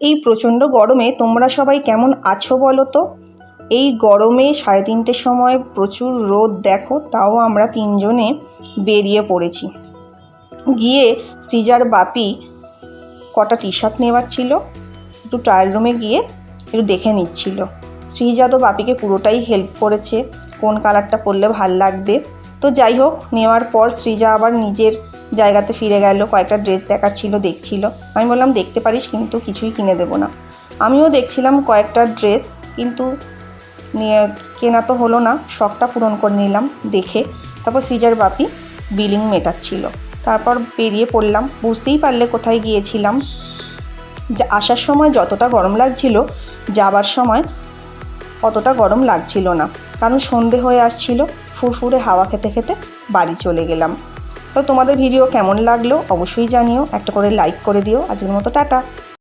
এই প্রচণ্ড গরমে তোমরা সবাই কেমন আছো বলো তো? এই গরমে 3:30টের সময় প্রচুর রোদ, দেখো তাও আমরা তিনজনে বেরিয়ে পড়েছি। গিয়ে সৃজার বাপি কটা টি শার্ট নেওয়ার ছিল, একটু ট্রায়াল রুমে গিয়ে একটু দেখে নিচ্ছিল। সৃজা তো বাপিকে পুরোটাই হেল্প করেছে কোন কালারটা পরলে ভাল লাগবে। তো যাই হোক, নেওয়ার পর সৃজা আবার নিজের জায়গাতে ফিরে গেল। কয়েকটা ড্রেস দেখার ছিল, দেখছিল। আমি বললাম দেখতে পারিস, কিন্তু কিছুই কিনে দেবো না। আমিও দেখছিলাম কয়েকটা ড্রেস, কিন্তু কেনা তো হলো না, শখটা পূরণ করে নিলাম দেখে। তারপর সৃজার বাপি বিলিং মেটাচ্ছিল। তারপর বেরিয়ে পড়লাম। বুঝতেই পারলে কোথায় গিয়েছিলাম। আসার সময় যতটা গরম লাগছিল, যাবার সময় অতটা গরম লাগছিল না, কারণ সন্ধে হয়ে আসছিল। ফুরফুরে হাওয়া খেতে খেতে বাড়ি চলে গেলাম। তো তোমাদের ভিডিও কেমন লাগলো অবশ্যই জানিও, একটা করে লাইক করে দিও। আজকের মতো টাটা।